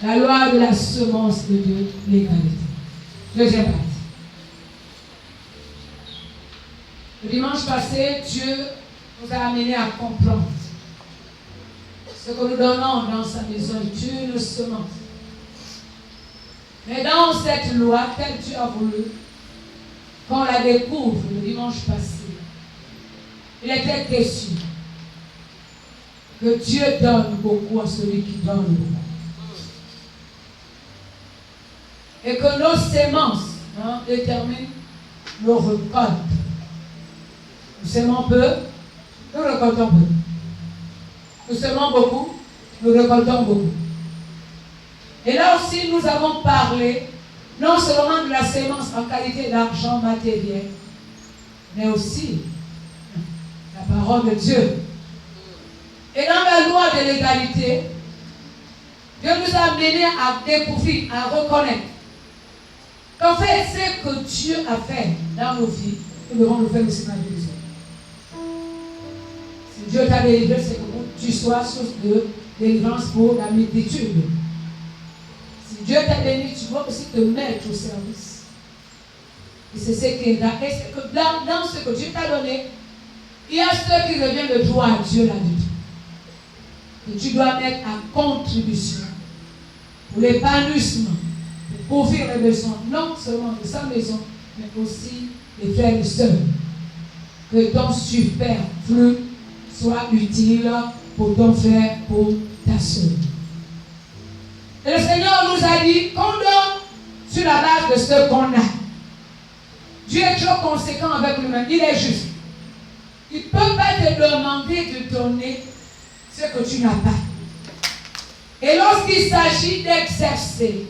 La loi de la semence de Dieu, l'égalité. Deuxième partie. Le dimanche passé, Dieu nous a amenés à comprendre ce que nous donnons dans sa maison est une semence. Mais dans cette loi, telle Dieu a voulu, qu'on la découvre le dimanche passé, il était question que Dieu donne beaucoup à celui qui donne beaucoup. Et que nos semences déterminent nos récoltes. Nous semons peu, nous récoltons peu. Nous semons beaucoup, nous récoltons beaucoup. Et là aussi, nous avons parlé non seulement de la sémence en qualité d'argent matériel, mais aussi la parole de Dieu. Et dans la loi de l'égalité, Dieu nous a amenés à découvrir, à reconnaître qu'en fait, ce que Dieu a fait dans nos vies, nous devons le faire aussi dans les autres. Si Dieu t'a délivré, c'est que tu sois source de délivrance pour la multitude. Si Dieu t'a béni, tu dois aussi te mettre au service. Et c'est ce qui est là. Et c'est que dans ce que Dieu t'a donné, il y a ceux qui reviennent de toi à Dieu là-dedans. Que tu dois mettre à contribution pour l'épanouissement, pour couvrir les besoins, non seulement de sa maison, mais aussi des frères et sœurs. Que ton superflu soit utile pour ton frère, pour ta sœur. Et le Seigneur nous a dit qu'on donne sur la base de ce qu'on a. Dieu est trop conséquent avec lui-même, il est juste. Il ne peut pas te demander de donner ce que tu n'as pas. Et lorsqu'il s'agit d'exercer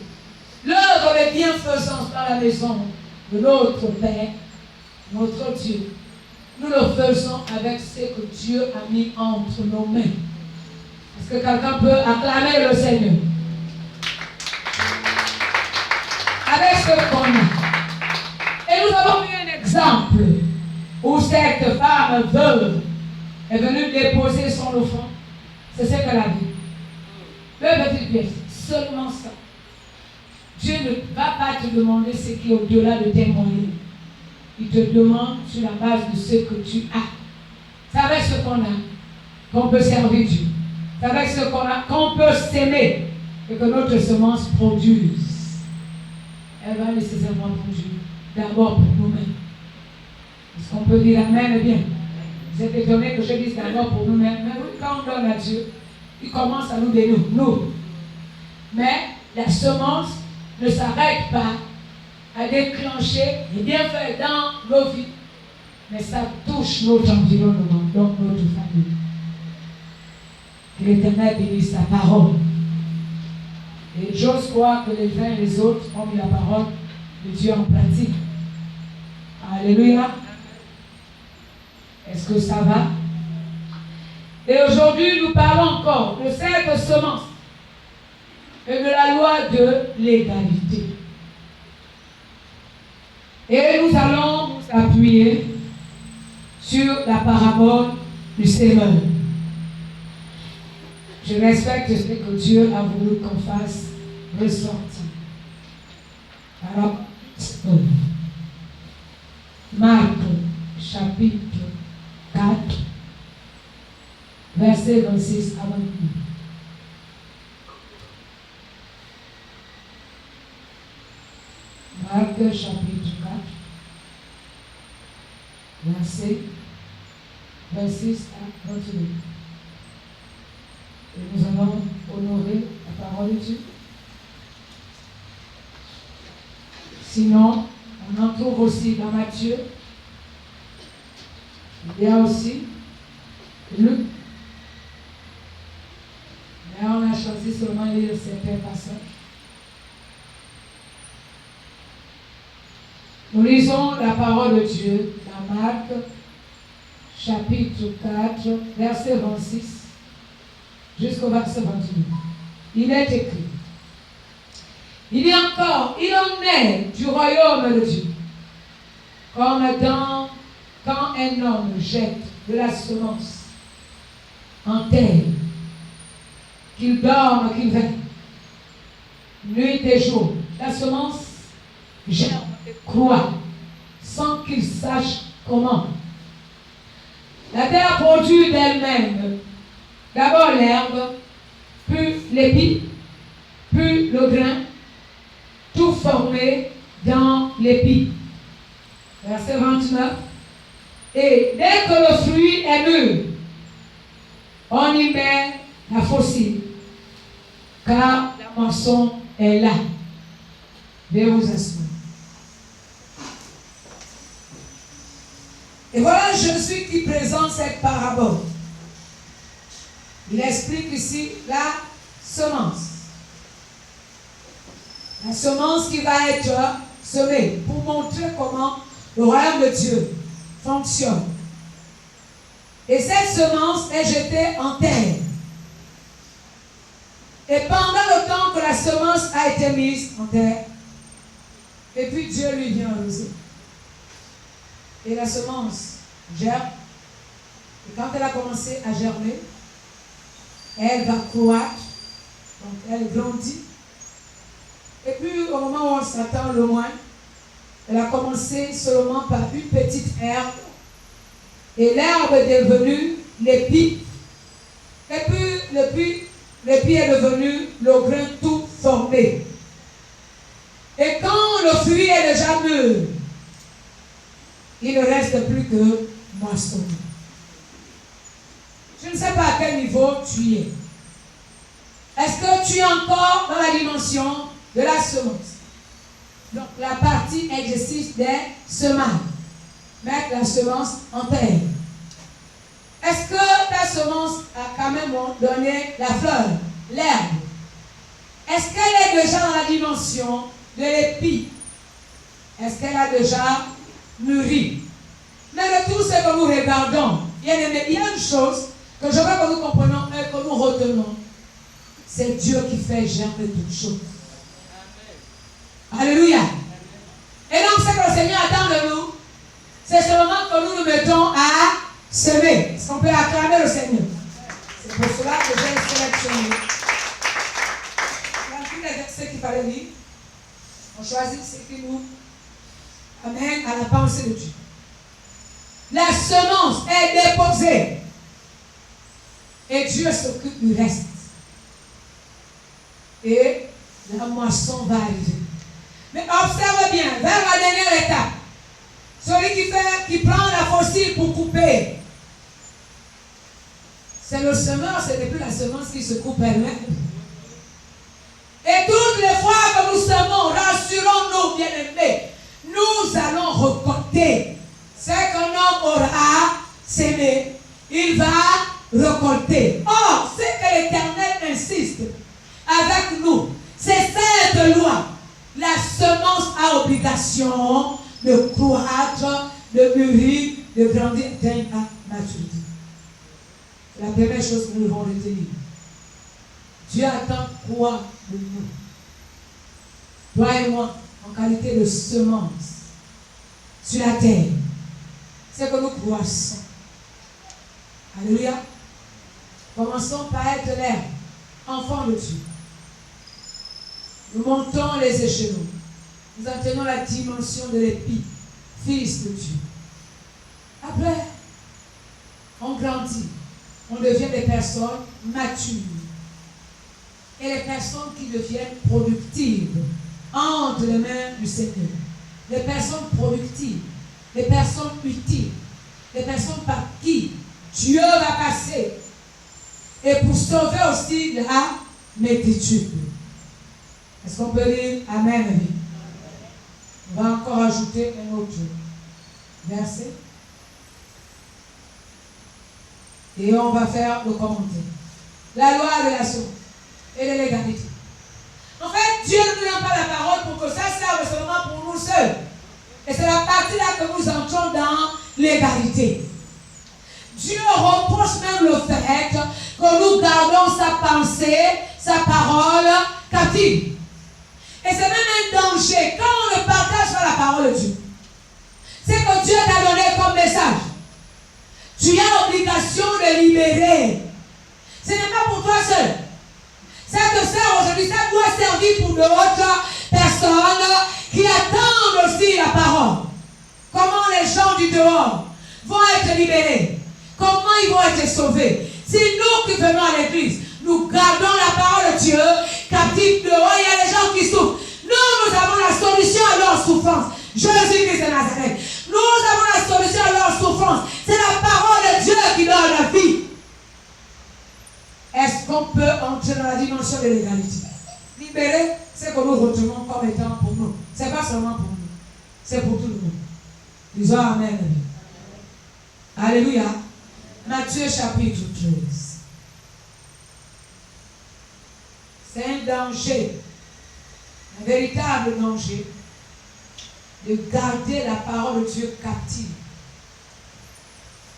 l'œuvre de bienfaisance dans la maison de notre Père, notre Dieu, nous le faisons avec ce que Dieu a mis entre nos mains. Est-ce que quelqu'un peut acclamer le Seigneur? Avec ce qu'on a. Et nous avons vu un exemple où cette femme veuve est venue déposer son offrande. C'est ce qu'elle a dit. Deux petites pièces, seulement ça. Dieu ne va pas te demander ce qui est au-delà de tes moyens. Il te demande sur la base de ce que tu as. C'est avec ce qu'on a qu'on peut servir Dieu. C'est avec ce qu'on a qu'on peut s'aimer et que notre semence produise. Elle va nécessairement produire d'abord pour nous-mêmes. Est-ce qu'on peut dire Amen bien? Vous êtes étonnés que je dise d'abord pour nous-mêmes. Mais oui, quand on donne à Dieu, il commence à nous bénir, nous. Mais la semence ne s'arrête pas à déclencher les bienfaits dans nos vies. Mais ça touche notre environnement, donc notre famille. Que l'Éternel bénisse sa parole. Et j'ose croire que les uns et les autres ont mis la parole de Dieu en pratique. Alléluia. Est-ce que ça va? Et aujourd'hui, nous parlons encore de cette semence et de la loi de l'égalité. Et nous allons nous appuyer sur la parabole du semeur. Je respecte ce que Dieu a voulu qu'on fasse ressortir. Alors, Marc, chapitre 4, verset 26 à 29. Marc, chapitre 4, verset 26 à 29. Et nous allons honorer la parole de Dieu. Sinon, on en trouve aussi dans Matthieu. Il y a aussi Luc. Mais on a choisi seulement de lire certains passages. Nous lisons la parole de Dieu dans Marc, chapitre 4, verset 26. Jusqu'au verset 28. Il est écrit. Il dit encore, il en est du royaume de Dieu. Comme quand un homme jette de la semence en terre, qu'il dorme, qu'il veille. nuit et jour. La semence germe et croît sans qu'il sache comment. La terre produit d'elle-même d'abord l'herbe, puis l'épi, puis le grain, tout formé dans l'épi. Verset 29. Et dès que le fruit est mûr, on y met la faucille, car la moisson est là. Veuillez vous asseoir. Et voilà Jésus qui présente cette parabole. Il explique ici la semence. La semence qui va être semée pour montrer comment le royaume de Dieu fonctionne. Et cette semence est jetée en terre. Et pendant le temps que la semence a été mise en terre, et puis Dieu lui vient arroser. Et la semence germe. Et quand elle a commencé à germer, elle va croître. Donc elle grandit. Et puis au moment où on s'attend le moins, elle a commencé seulement par une petite herbe. Et l'herbe est devenue l'épi. Et puis l'épi est devenu le grain tout formé. Et quand le fruit est déjà mûr, il ne reste plus que moissonner. Je ne sais pas à quel niveau tu es. Est-ce que tu es encore dans la dimension de la semence? Donc la partie exercice des semailles. Mettre la semence en terre. Est-ce que ta semence a quand même donné la fleur, l'herbe? Est-ce qu'elle est déjà dans la dimension de l'épi? Est-ce qu'elle a déjà mûri? Mais de tout ce que nous regardons, il y a une chose que je veux que nous comprenions et que nous retenons. C'est Dieu qui fait germer toutes choses. Alléluia. Et donc ce que le Seigneur attend de nous, c'est seulement que nous nous mettons à semer. Est-ce qu'on peut acclamer le Seigneur? C'est pour cela que j'ai sélectionné. Dans tous les versets qu'il fallait lire, on choisit ce qui nous amène à la pensée de Dieu. La semence est déposée. Et Dieu s'occupe du reste. Et la moisson va arriver. Mais observe bien, vers la dernière étape, celui qui prend la faucille pour couper, c'est le semeur, ce n'est plus la semence qui se coupe elle-même. Et toutes les fois que nous semons, rassurons-nous, bien-aimés, nous allons récolter. Ce qu'un homme aura sémé, il va récolter. Or, ce que l'Éternel insiste avec nous, c'est cette loi. La semence a obligation de croître, de mûrir, de grandir, d'atteindre à maturité. C'est la première chose que nous devons retenir. Dieu attend quoi de nous? Toi et moi, en qualité de semence sur la terre, c'est que nous croissons. Alléluia. Commençons par être l'herbe, enfant de Dieu. Nous montons les échelons. Nous atteignons la dimension de l'épi, fils de Dieu. Après, on grandit. On devient des personnes matures. Et les personnes qui deviennent productives entre les mains du Seigneur. Les personnes productives, les personnes utiles, les personnes par qui Dieu va passer. Et pour sauver aussi la multitude. Est-ce qu'on peut dire Amen? On va encore ajouter un autre verset. Et on va faire le commentaire. La loi de la semence et de l'égalité. En fait, Dieu ne nous donne pas la parole pour que ça serve seulement pour nous seuls. Et c'est la partie là que nous entrons dans l'égalité. Dieu reproche même le fait que nous gardons sa pensée, sa parole captive. Et c'est même un danger quand on ne partage pas la parole de Dieu. C'est que Dieu t'a donné comme message. Tu as l'obligation de libérer. Ce n'est pas pour toi seul. Ça te sert aujourd'hui, ça doit servir dit pour d'autres personnes qui attendent aussi la parole. Comment les gens du dehors vont être libérés? Comment ils vont être sauvés? C'est nous qui venons à l'église. Nous gardons la parole de Dieu captive dehors. Il y a des gens qui souffrent. Nous avons la solution à leur souffrance. Jésus-Christ de Nazareth. Nous avons la solution à leur souffrance. C'est la parole de Dieu qui donne la vie. Est-ce qu'on peut entrer dans la dimension de l'égalité? Libérer, c'est que nous retenons comme étant pour nous. Ce n'est pas seulement pour nous. C'est pour tout le monde. Disons Amen. Alléluia. Matthieu chapitre 13. C'est un danger, un véritable danger, de garder la parole de Dieu captive.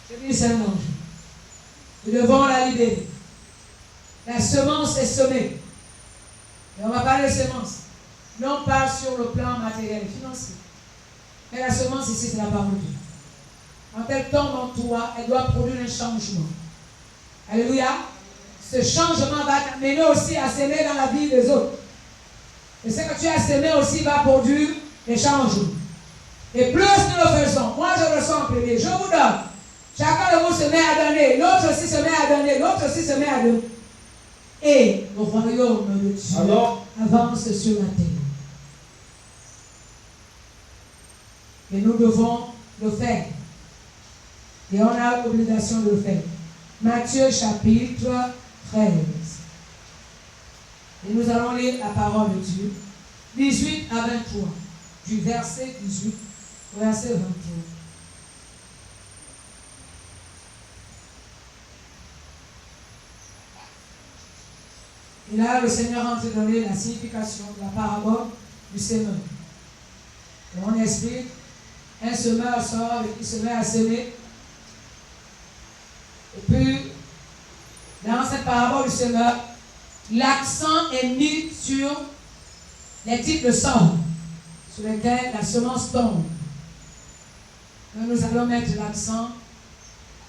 Je dis c'est un danger. Nous devons la libérer. La semence est semée. Et on va parler de semence. Non pas sur le plan matériel et financier. Mais la semence ici, c'est la parole de Dieu. Quand elle tombe en toi, elle doit produire un changement. Alléluia. Ce changement va t'amener aussi à s'aimer dans la vie des autres. Et ce que tu as semé aussi va produire des changements. Et plus nous le faisons, moi je le sens en premier, je vous donne. Chacun de vous se met à donner, l'autre aussi se met à donner, l'autre aussi se met à donner. Et le royaume de Dieu avance sur la terre. Et nous devons le faire. Et on a l'obligation de le faire. Matthieu chapitre 13. Et nous allons lire la parole de Dieu. 18 à 23. Du verset 18 au verset 23. Et là, le Seigneur a donné la signification de la parabole du semeur. Et on explique, un semeur sort et il se met à semer. Et puis, dans cette parabole du semeur, l'accent est mis sur les types de sols sur lesquels la semence tombe. Nous allons mettre l'accent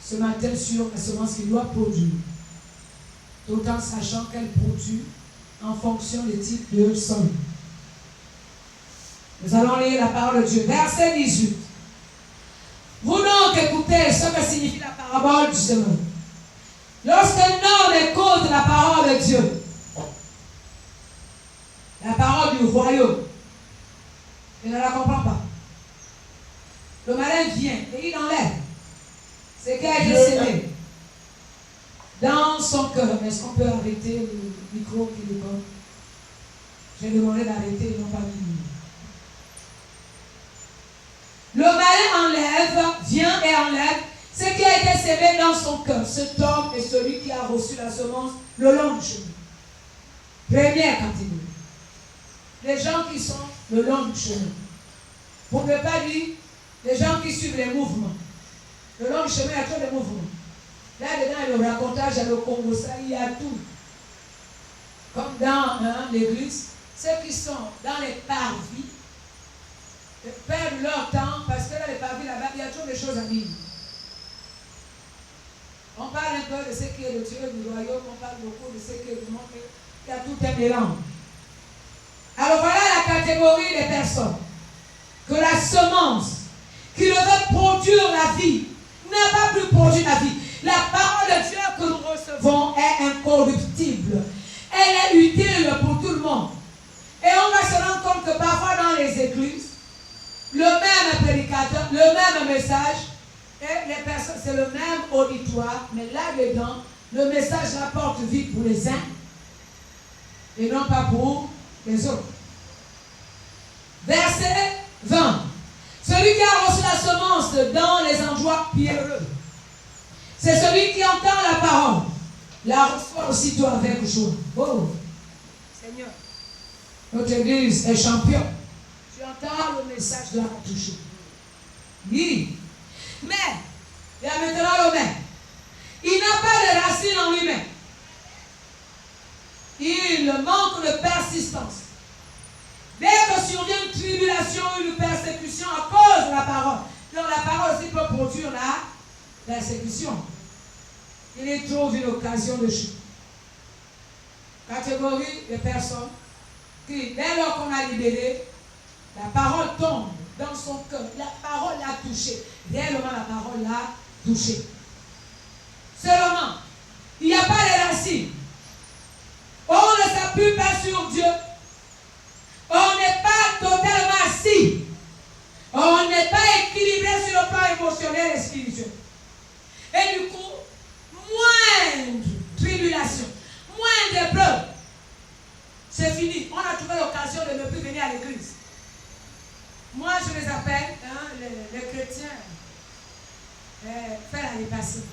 ce matin sur la semence qui doit produire, tout en sachant qu'elle produit en fonction des types de sol. Nous allons lire la parole de Dieu. Verset 18. Vous donc écoutez ce que signifie la parabole du semeur. Lorsqu'un homme écoute la parole de Dieu, la parole du royaume, il ne la comprend pas. Le malin vient et il enlève ce qui a été semé dans son cœur. Est-ce qu'on peut arrêter le micro qui déconne? J'ai demandé d'arrêter, ils n'ont pas dit. Le malin enlève, vient et enlève ce qui a été semé dans son cœur. Cet homme est celui qui a reçu la semence le long du chemin. Première catégorie. Les gens qui sont le long du chemin. Pour ne pas dire les gens qui suivent les mouvements. Le long du chemin, il y a trop de mouvements. Là-dedans, il y a le racontage, il y a le Congo, ça, il y a tout. Comme dans l'église, ceux qui sont dans les parvis perdent leur temps parce que là, les parvis là-bas, il y a trop de choses à dire. On parle un peu de ce qui est le Dieu du royaume, on parle beaucoup de ce qui est du monde, il y a tout un mélange. Alors voilà la catégorie des personnes que la semence qui devait produire la vie n'a pas pu produire la vie. La parole de Dieu que nous recevons est incorruptible. Elle est utile pour tout le monde. Et on va se rendre compte que parfois dans les églises, le même prédicateur, le même message, et les personnes, c'est le même auditoire, mais là-dedans, le message rapporte vie pour les uns et non pas pour les autres. Verset 20. Celui qui a reçu la semence dans les endroits pierreux, c'est celui qui entend la parole, la reçoit aussitôt avec joie. Oh, Seigneur, notre église est champion. Tu entends le message de la toucher. Oui. Mais, il y a maintenant le mais. Il n'a pas de racine en lui-même. Il manque de persistance. Dès que survient une tribulation, une persécution à cause de la parole, donc la parole aussi peut produire la persécution. Il y trouve une occasion de chute. Catégorie de personnes que dès lors qu'on a libéré, la parole tombe dans son cœur. La parole l'a touché. Réellement, la parole l'a touché. Seulement, il n'y a pas de racines. On ne s'appuie pas sur Dieu. On n'est pas totalement assis. On n'est pas équilibré sur le plan émotionnel et spirituel. Et du coup, moindre tribulation, moindre épreuve, c'est fini. On a trouvé l'occasion de ne plus venir à l'église. Moi, je les appelle, les chrétiens, faire l'année passée,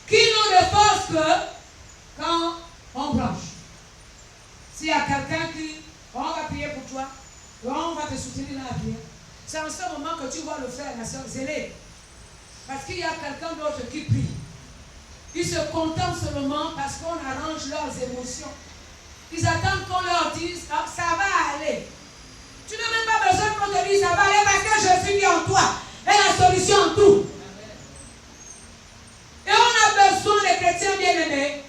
qui n'ont de force que quand on branche. S'il y a quelqu'un qui, on va prier pour toi, on va te soutenir dans la prière. C'est en ce moment que tu vois le frère, la soeur zélée. Parce qu'il y a quelqu'un d'autre qui prie. Ils se contentent seulement parce qu'on arrange leurs émotions. Ils attendent qu'on leur dise, ah, ça va aller. Tu n'as même pas besoin qu'on te dise, ça va aller parce que Jésus est en toi. Et la solution en tout. Et on a besoin des chrétiens bien-aimés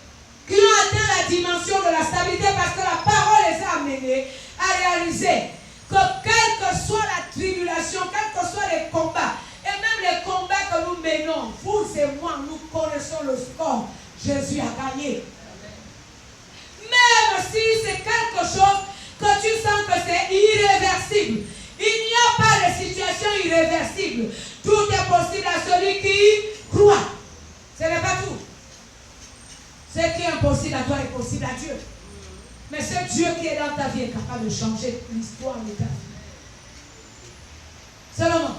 qui ont atteint la dimension de la stabilité parce que la parole les a amenés à réaliser que quelle que soit la tribulation, quels que soient les combats, et même les combats que nous menons, vous et moi, nous connaissons le score. Jésus a gagné. Même si c'est quelque chose que tu sens que c'est irréversible, il n'y a pas de situation irréversible. Tout est possible à celui qui croit. Ce n'est pas tout. Ce qui est impossible à toi est possible à Dieu. Mais ce Dieu qui est dans ta vie est capable de changer l'histoire de ta vie. Seulement,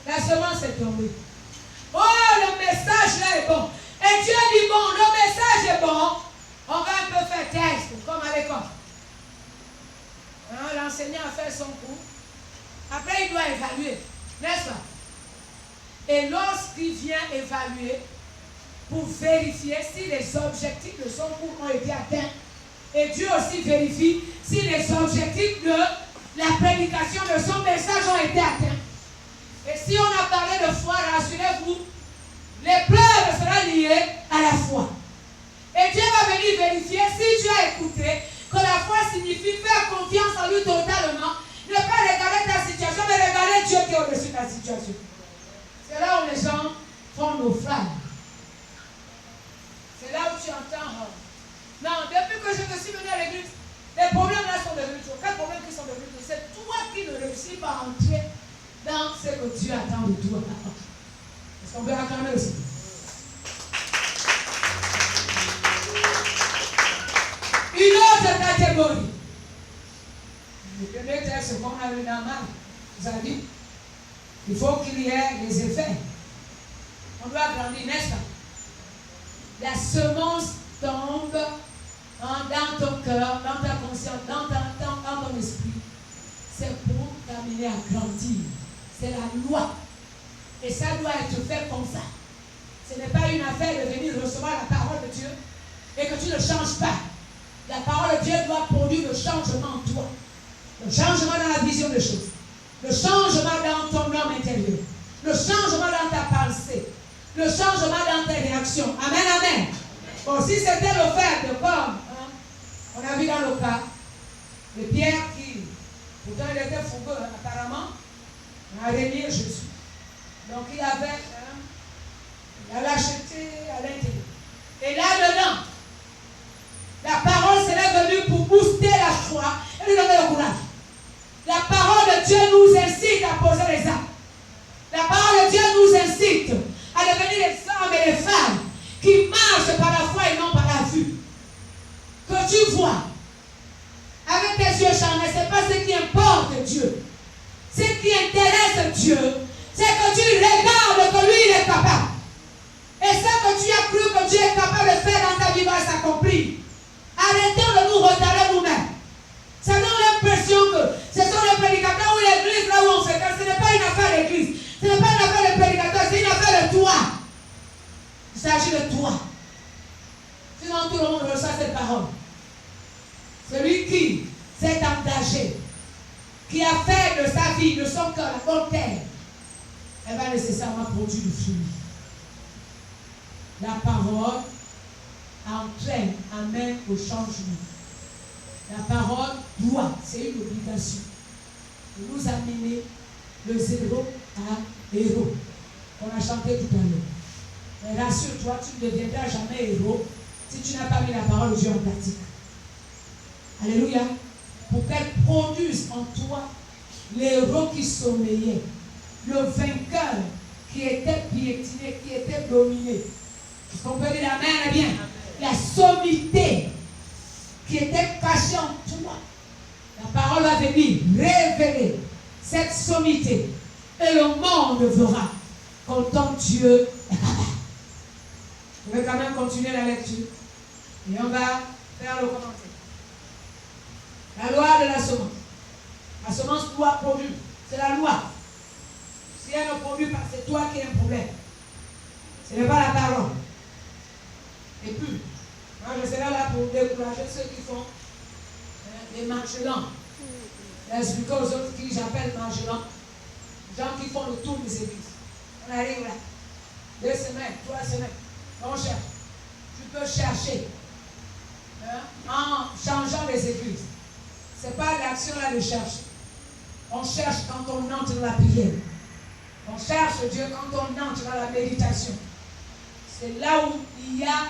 la semence est tombée. Oh, le message là est bon. Et Dieu dit bon, le message est bon. On va un peu faire test, comme à l'école. Hein, l'enseignant a fait son cours. Après, il doit évaluer. N'est-ce pas? Et lorsqu'il vient évaluer, pour vérifier si les objectifs de son cours ont été atteints, et Dieu aussi vérifie si les objectifs de la prédication de son message ont été atteints. Et si on a parlé de foi, rassurez-vous, l'épreuve sera liée à la foi. Et Dieu va venir vérifier si tu as écouté que la foi signifie faire confiance en lui totalement. Ne pas regarder ta situation, mais regarder Dieu qui est au-dessus de ta situation. C'est là où les gens font naufrage. C'est là où tu entends. Non, depuis que je me suis venu à l'église, les problèmes là sont devenus toujours. Quels problèmes qui sont devenus toujours? C'est toi qui ne réussis pas à entrer dans ce que Dieu attend de toi. Est-ce qu'on peut acclamer aussi? Une autre catégorie. Le premier texte qu'on a vu dans Marc vous a dit, il faut qu'il y ait des effets. On doit grandir, n'est-ce pas? La semence tombe dans ton cœur, dans ta conscience, dans ton esprit. C'est pour t'amener à grandir. C'est la loi. Et ça doit être fait comme ça. Ce n'est pas une affaire de venir recevoir la parole de Dieu et que tu ne changes pas. La parole de Dieu doit produire le changement en toi. Le changement dans la vision des choses. Le changement dans ton homme intérieur. Le changement dans ta pensée. Le changement dans tes réactions. Amen, amen. Bon, si c'était le fait de comme, on a vu dans le cas de Pierre qui, pourtant il était fougueux, apparemment, a renié Jésus. Donc il avait la lâcheté à l'intérieur. Et là-dedans, la parole serait venue pour booster la foi et lui donner le courage. La parole de Dieu nous incite à poser les actes. La parole de Dieu nous incite à devenir les hommes et les femmes qui marchent par la foi et non par la vue. Que tu vois avec tes yeux charnels, ce n'est pas ce qui importe Dieu. Ce qui intéresse Dieu, c'est que tu regardes que lui, il est capable. Et ce que tu as cru que Dieu est capable de faire dans ta vie va s'accomplir. Arrêtons de nous retarder nous-mêmes. Ça donne l'impression que ce sont les prédicateurs ou l'église là où on fait. Ce n'est pas une affaire d'église. Ce n'est pas une affaire de prédicateur, c'est une affaire de toi. Il s'agit de toi. Sinon tout le monde reçoit cette parole. Celui qui s'est engagé, qui a fait de sa vie, de son cœur, la bonne terre, elle va nécessairement produire du fruit. La parole entraîne, amène au changement. La parole doit, c'est une obligation, de nous amener de zéro à héros. On a chanté tout à l'heure. Mais rassure-toi, tu ne deviendras jamais héros si tu n'as pas mis la parole de Dieu en pratique. Alléluia. Pour qu'elle produise en toi l'héros qui sommeillait, le vainqueur qui était piétiné, qui était dominé. Est-ce qu'on peut dire amen, bien? La sommité qui était cachée en toi. La parole va venir révéler cette sommité. Et le monde verra qu'en ton Dieu est capable. Je vais quand même continuer la lecture. Et on va faire le commentaire. La loi de la semence. La semence doit produire. C'est la loi. Si elle ne produit pas, c'est toi qui as un problème. Ce n'est pas la parole. Et puis, moi je serai là pour décourager ceux qui font des marchelants. Expliquer aux autres qui j'appelle marchelants. Gens qui font le tour des églises. On arrive là. 2 semaines, 3 semaines. On cherche. Tu peux chercher. En changeant les églises. Ce n'est pas l'action là de chercher. On cherche quand on entre dans la prière. On cherche Dieu quand on entre dans la méditation. C'est là où il y a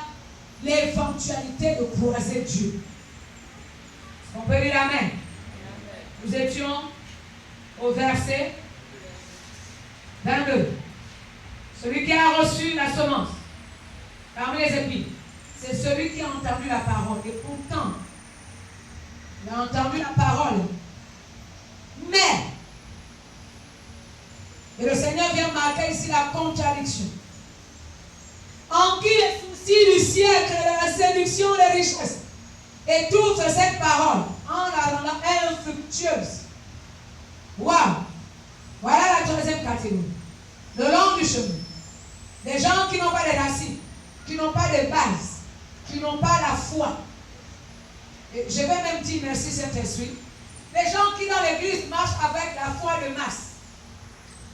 l'éventualité de croiser Dieu. On peut dire amen. Nous étions au verset 22. Celui qui a reçu la semence parmi les épis, c'est celui qui a entendu la parole. Et pourtant, il a entendu la parole. Mais, et le Seigneur vient marquer ici la contradiction. En qui les soucis du siècle et la séduction des richesses étouffent cette parole en la rendant infructueuse. Waouh! Voilà la troisième catégorie. Le long du chemin. Des gens qui n'ont pas de racines, qui n'ont pas de base, qui n'ont pas la foi. Et je vais même dire merci Saint-Esprit. Les gens qui dans l'église marchent avec la foi de masse.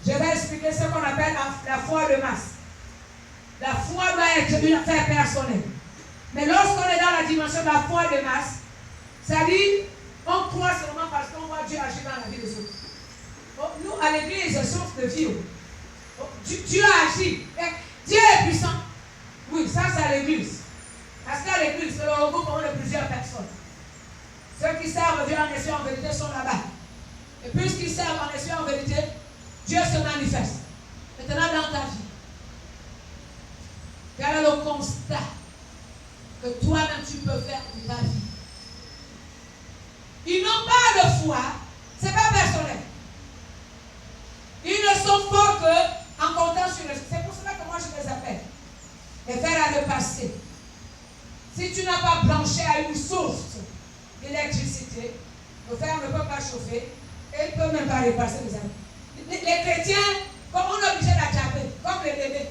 Je vais expliquer ce qu'on appelle la foi de masse. La foi doit être une affaire personnelle. Mais lorsqu'on est dans la dimension de la foi de masse, ça dit, on croit seulement parce qu'on voit Dieu agir dans la vie des autres. Oh, nous, à l'église, sauf de vie. Oh, Dieu agit. Dieu est puissant. Oui, ça c'est à l'église. Parce qu'à l'église, c'est le regroupement de plusieurs personnes. Ceux qui servent Dieu en esprit en vérité sont là-bas. Et puisqu'ils servent en esprit en vérité, Dieu se manifeste. Maintenant dans ta vie, quel est le constat que toi-même tu peux faire de ta vie? Ils n'ont pas de foi, ce n'est pas personnel. Ils ne sont forts qu'en comptant sur le... C'est pour cela que moi je les appelle les fers à repasser. Si tu n'as pas branché à une source d'électricité, le fer ne peut pas chauffer et il ne peut même pas repasser les amis. Les chrétiens, comme on est obligé d'attraper, comme les bébés.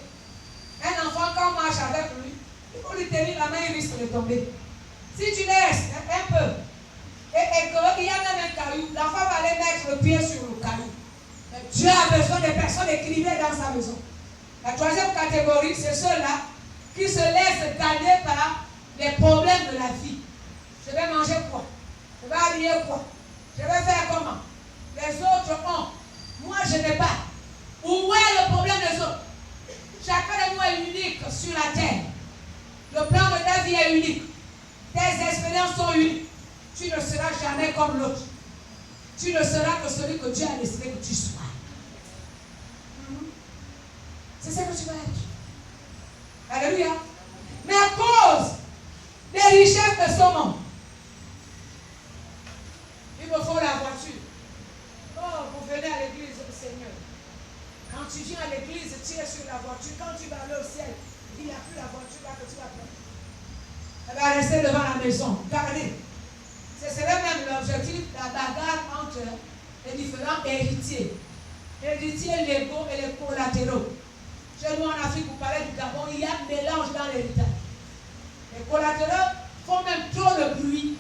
Un enfant, quand on marche avec lui, il faut lui tenir la main, il risque de tomber. Si tu laisses un peu, et qu'il y a même un caillou, l'enfant va aller mettre le pied sur le caillou. Mais Dieu a besoin de personnes équilibrées dans sa maison. La troisième catégorie, c'est ceux-là qui se laissent gagner par les problèmes de la vie. Je vais manger quoi? Je vais habiller quoi? Je vais faire comment? Les autres ont. Moi, je n'ai pas. Où est le problème des autres? Chacun de nous est unique sur la terre. Le plan de ta vie est unique. Tes expériences sont uniques. Tu ne seras jamais comme l'autre. Tu ne seras que celui que Dieu a décidé que tu sois. C'est ce que tu vas être. Alléluia. Mais à cause des richesses de ce monde, il me faut la voiture. Oh, vous venez à l'église du Seigneur. Quand tu viens à l'église, tu es sur la voiture. Quand tu vas aller au ciel, il n'y a plus la voiture là que tu vas prendre. Elle va rester devant la maison. Gardez. Ce serait même l'objectif de la bagarre entre les différents héritiers. Héritiers légaux et les collatéraux. Chez nous en Afrique, vous parlez du Gabon, il y a un mélange dans l'héritage. Les collatéraux font même trop de bruit,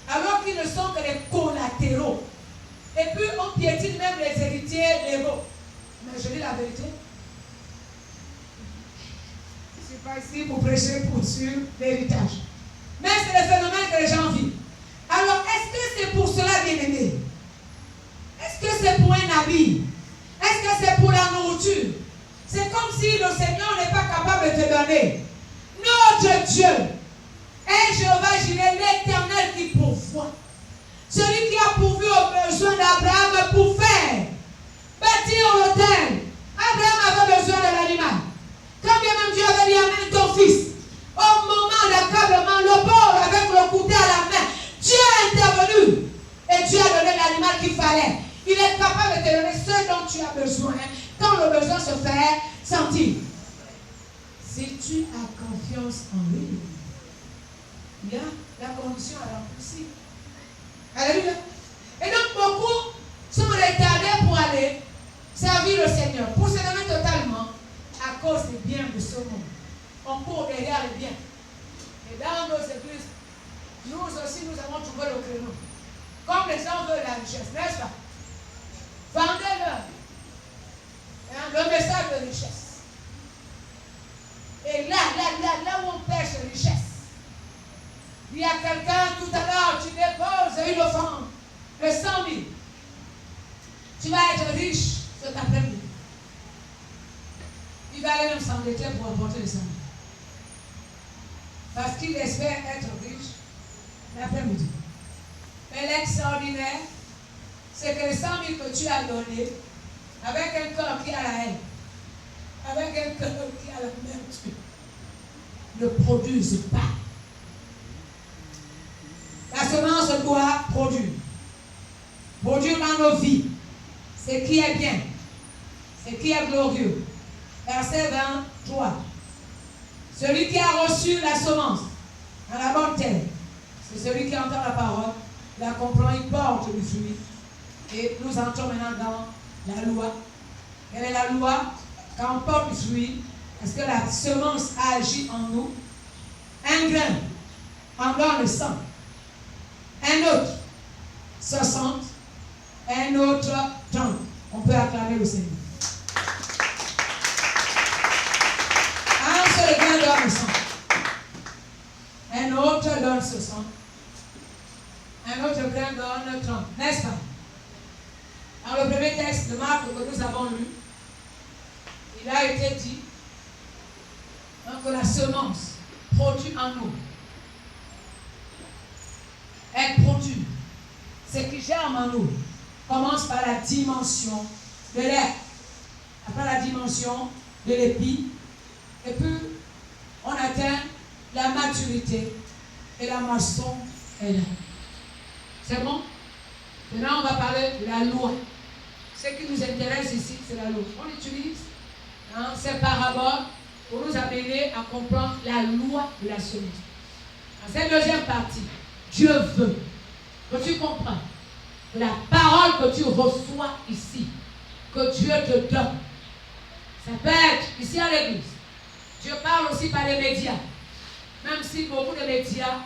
alors qu'ils ne sont que les collatéraux. Et puis on piétine même les héritiers légaux. Mais je dis la vérité. Je ne suis pas ici pour prêcher sur l'héritage. Mais c'est le phénomène que les gens vivent. Alors, est-ce foi. Celui qui a pourvu aux besoins d'Abraham pour faire bâtir l'autel. Abraham avait besoin de l'animal. Quand bien même Dieu avait dit amène ton fils, au moment d'accablement, le pauvre avec le couteau à la main, Dieu est intervenu et Dieu a donné l'animal qu'il fallait. Il est capable de te donner ce dont tu as besoin quand le besoin se fait sentir. Si tu as confiance en lui, il y a la condition à l'impossible. Alléluia. Et donc beaucoup sont retardés pour aller servir le Seigneur, pour se donner totalement à cause des biens de ce monde. On court derrière les biens. Et dans nos églises, nous aussi nous avons trouvé le créneau. Comme les gens veulent la richesse, n'est-ce pas? Vendez-leur le message de richesse. Et là où on pêche richesse, il y a quelqu'un tout à l'heure, tu déposes une offrande de 100 000. Tu vas être riche cet après-midi. Il va aller même s'endetter pour apporter les 100 000. Parce qu'il espère être riche l'après-midi. Mais l'extraordinaire, c'est que les 100 000 que tu as donnés, avec un cœur qui a la haine, avec un cœur qui a la vertu, ne produisent pas. La semence doit produire. Produire dans nos vies ce qui est bien, ce qui est glorieux. Verset 23. Celui qui a reçu la semence dans la bonne terre, c'est celui qui entend la parole, la comprend, il porte du fruit. Et nous entrons maintenant dans la loi. Quelle est la loi? Quand on porte du fruit, est-ce que la semence agit en nous? Un grain en donne 100. Un autre 60. Un autre 30. On peut acclamer le Seigneur. Un seul grain donne 100. Un autre donne 60. Un autre grain donne 30. N'est-ce pas? Dans le premier texte de Marc que nous avons lu, il a été dit que la semence produit en nous. Elle produit. Ce qui germe en nous commence par la dimension de l'air, après la dimension de l'épi, et puis on atteint la maturité et la moisson est là. C'est bon? Maintenant, on va parler de la loi. Ce qui nous intéresse ici, c'est la loi. On utilise ces paraboles pour nous amener à comprendre la loi de la semence. Dans cette deuxième partie, Dieu veut que tu comprennes que la parole que tu reçois ici, que Dieu te donne, ça peut être ici à l'église. Dieu parle aussi par les médias. Même si beaucoup de médias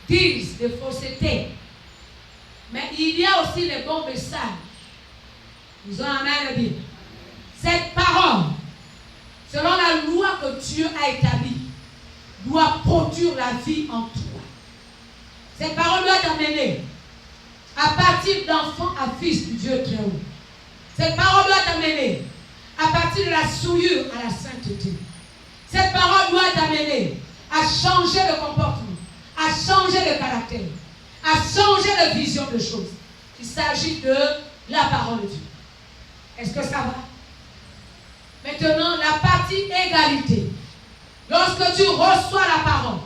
disent des faussetés. Mais il y a aussi les bons messages. Ils ont amené bien. Cette parole, selon la loi que Dieu a établie, doit produire la vie en toi. Cette parole doit t'amener à partir d'enfant à fils du Dieu très haut. Cette parole doit t'amener à partir de la souillure à la sainteté. Cette parole doit t'amener à changer de comportement, à changer de caractère, à changer de vision de choses. Il s'agit de la parole de Dieu. Est-ce que ça va? Maintenant, la partie égalité. Lorsque tu reçois la parole,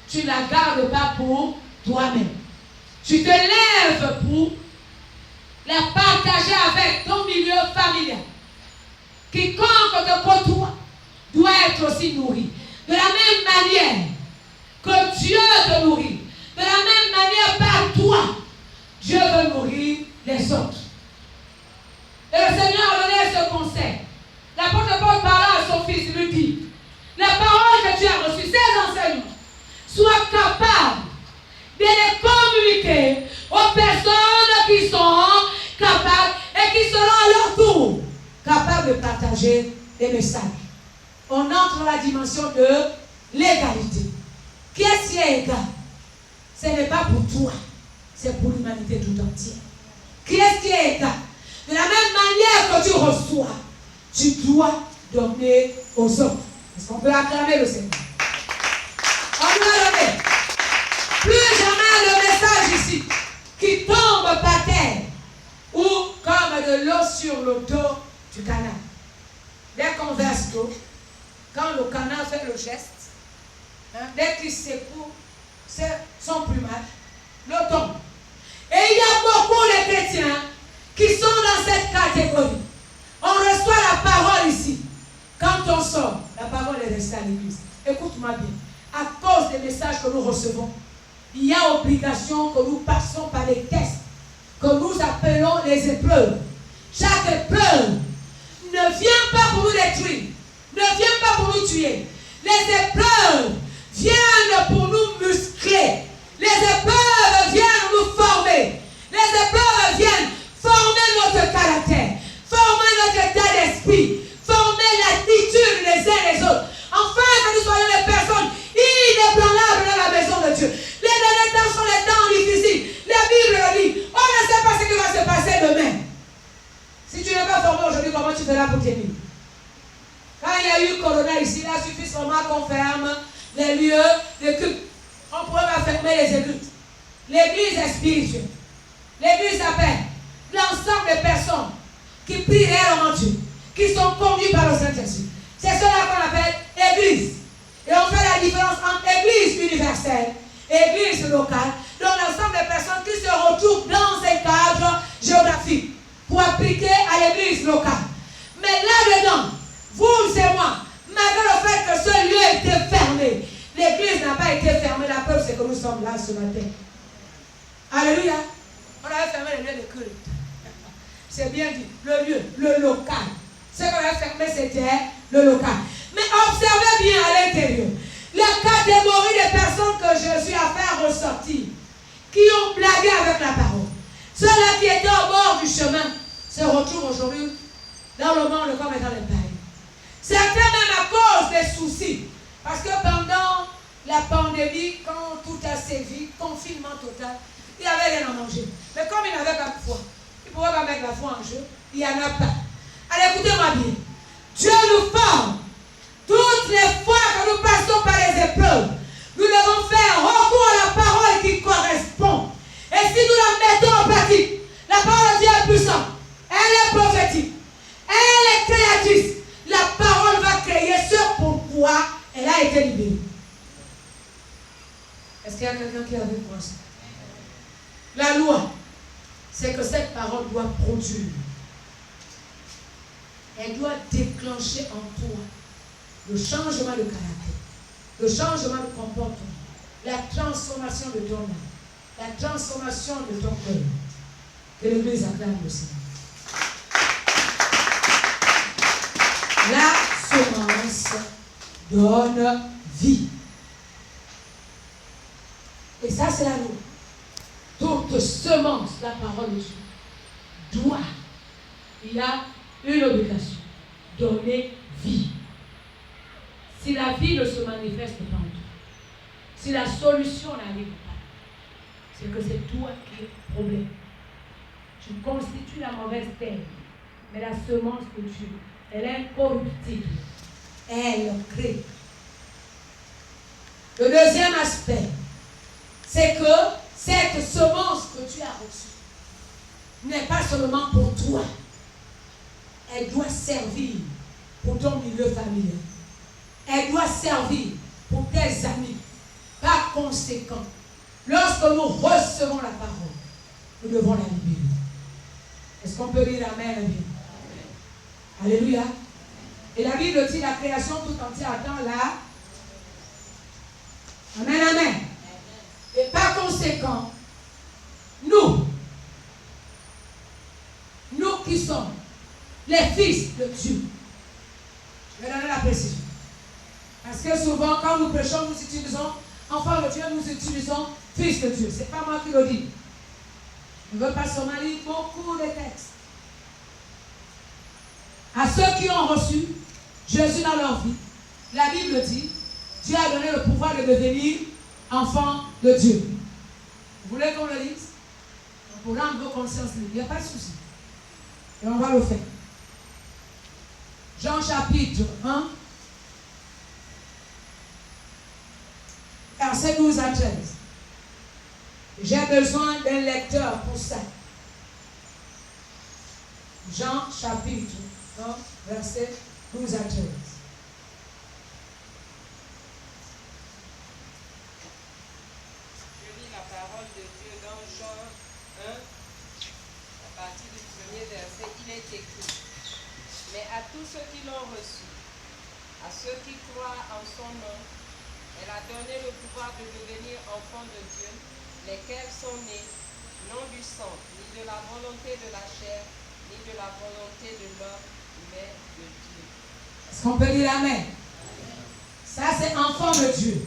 tu ne la gardes pas pour toi-même. Tu te lèves pour la partager avec ton milieu familial. Quiconque te côtoie doit être aussi nourri. De la même manière que Dieu te nourrit, de la même manière par toi, Dieu veut nourrir les autres. Et le Seigneur a donné ce conseil. L'apôtre Paul parla à son fils, il lui dit, la parole que tu as reçue, ces enseignements, sois capable de les communiquer aux personnes qui sont capables et qui seront à leur tour capables de partager des messages. On entre dans la dimension de l'égalité. Qui est-ce qui est égal? Ce n'est pas pour toi, c'est pour l'humanité tout entière. Qui est-ce qui est égal? De la même manière que tu reçois, tu dois donner aux autres. Est-ce qu'on peut acclamer le Seigneur? On doit donner. Plus jamais le message ici sur le dos du canard. Dès qu'on verse l'eau, quand le canard fait le geste, dès qu'il secoue son plumage, l'eau tombe. Et il y a beaucoup de chrétiens qui sont dans cette catégorie. On reçoit la parole ici. Quand on sort, la parole est restée à l'église. Écoute-moi bien. À cause des messages que nous recevons, il y a obligation que nous passons par les tests que nous appelons les épreuves. Chaque épreuve ne vient pas pour nous détruire, ne vient pas pour nous tuer. Les épreuves viennent pour nous muscler. Les épreuves viennent nous former. Les épreuves viennent former notre caractère, former notre état d'esprit, former l'attitude les uns les autres. Enfin, que nous soyons des personnes inébranlables dans la maison de Dieu. Les derniers temps sont les temps difficiles. La Bible le dit. On ne sait pas ce qui va se passer demain. Si tu n'es pas formé aujourd'hui, comment tu feras pour tenir? Quand il y a eu Corona ici, il a suffi seulement qu'on ferme les lieux de culte. On ne pourrait pas fermer les églises. L'église est spirituelle. L'église appelle l'ensemble des personnes qui prient réellement Dieu, qui sont conduites par le Saint-Esprit. C'est cela qu'on appelle église. Et on fait la différence entre église universelle et église locale. Donc l'ensemble des personnes qui se retrouvent dans un cadre géographique pour appliquer à l'église locale. Mais là-dedans, vous et moi, malgré le fait que ce lieu était fermé, l'église n'a pas été fermée. La preuve, c'est que nous sommes là ce matin. Alléluia. On avait fermé le lieu de culte. C'est bien dit. Le lieu, le local. Ce qu'on avait fermé, c'était le local. Mais observez bien à l'intérieur. La catégorie des personnes que Jésus a fait ressortir, qui ont blagué avec la parole. Ceux-là qui étaient au bord du chemin se retrouvent aujourd'hui dans le monde comme étant les païens. Certains même à cause des soucis. Parce que pendant la pandémie, quand tout a sévi, confinement total, il n'y avait rien à manger. Mais comme il n'avait pas de foi, il ne pouvait pas mettre la foi en jeu, il n'y en a pas. Allez, écoutez-moi bien. Dieu nous forme. Toutes les fois que nous passons par les épreuves, nous devons faire recours à la parole qui correspond. Et si nous la mettons en pratique, la parole de Dieu est puissante. Elle est prophétique. Elle est créatrice. La parole va créer ce pourquoi elle a été libérée. Est-ce qu'il y a quelqu'un qui a vu pour ça? La loi, c'est que cette parole doit produire. Elle doit déclencher en toi le changement de caractère, le changement de comportement, la transformation de ton âme, la transformation de ton cœur. Que l'Église acclame le Seigneur. La semence donne vie. Et ça, c'est la loi. Toute semence, la parole de Dieu, doit, il y a une obligation, donner vie. Si la vie ne se manifeste pas en toi, si la solution n'arrive pas, c'est que c'est toi qui es le problème. Tu constitues la mauvaise terre, mais la semence que tu, elle est incorruptible. Elle crée. Le deuxième aspect, c'est que cette semence que tu as reçue n'est pas seulement pour toi. Elle doit servir pour ton milieu familial. Elle doit servir pour tes amis. Par conséquent, lorsque nous recevons la parole, nous devons la libérer. Est-ce qu'on peut dire Amen? Amen. Alléluia. Et la Bible dit la création tout entière attend là. Amen, amen. Et par conséquent, nous qui sommes les fils de Dieu, je vais donner la précision. Parce que souvent, quand nous prêchons, nous utilisons enfants de Dieu, nous utilisons fils de Dieu. Ce n'est pas moi qui le dis. Je ne veux pas seulement lire beaucoup de textes. À ceux qui ont reçu Jésus dans leur vie, la Bible dit, Dieu a donné le pouvoir de devenir enfant de Dieu. Vous voulez qu'on le lise? Pour rendre vos consciences libres. Il n'y a pas de souci. Et on va le faire. Jean chapitre 1, verset 12 à 13. J'ai besoin d'un lecteur pour ça. Jean chapitre 1, verset 12 à 13. Je lis la parole de Dieu dans Jean 1, à partir du premier verset. Il est écrit: mais à tous ceux qui l'ont reçu, à ceux qui croient en son nom, elle a donné le pouvoir de devenir enfants de Dieu, lesquels sont nés, non du sang, ni de la volonté de la chair, ni de la volonté de l'homme, mais de Dieu. Est-ce qu'on peut dire amen? Ça, c'est enfant de Dieu.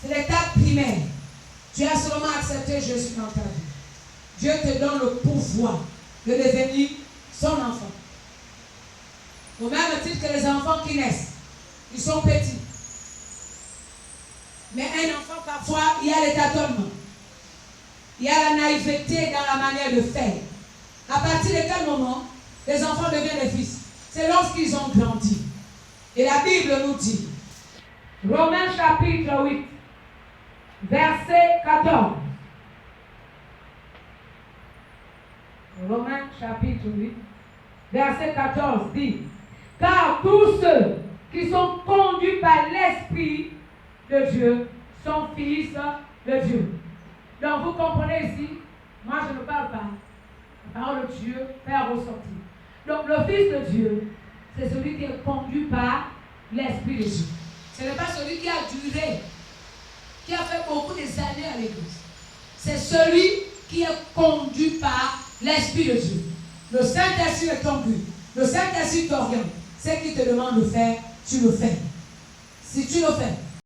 C'est l'étape primaire. Tu as seulement accepté Jésus dans ta vie. Dieu te donne le pouvoir de devenir son enfant. Au même titre que les enfants qui naissent, ils sont petits. Mais un enfant, parfois, il y a les tâtonnements. Il y a la naïveté dans la manière de faire. À partir de quel moment les enfants deviennent des fils? C'est lorsqu'ils ont grandi. Et la Bible nous dit, Romains chapitre 8, verset 14. Romains chapitre 8, verset 14 dit, car tous ceux qui sont conduits par l'Esprit de Dieu sont fils de Dieu. Donc vous comprenez ici, moi je ne parle pas. La parole de Dieu fait ressortir. Donc le Fils de Dieu, c'est celui qui est conduit par l'Esprit de Dieu. Ce n'est pas celui qui a duré, qui a fait beaucoup des années à l'église. C'est celui qui est conduit par l'Esprit de Dieu. Le Saint-Esprit est conduit. Le Saint-Esprit t'oriente. Ce qu'il te demande de faire, tu le fais. Si tu le fais,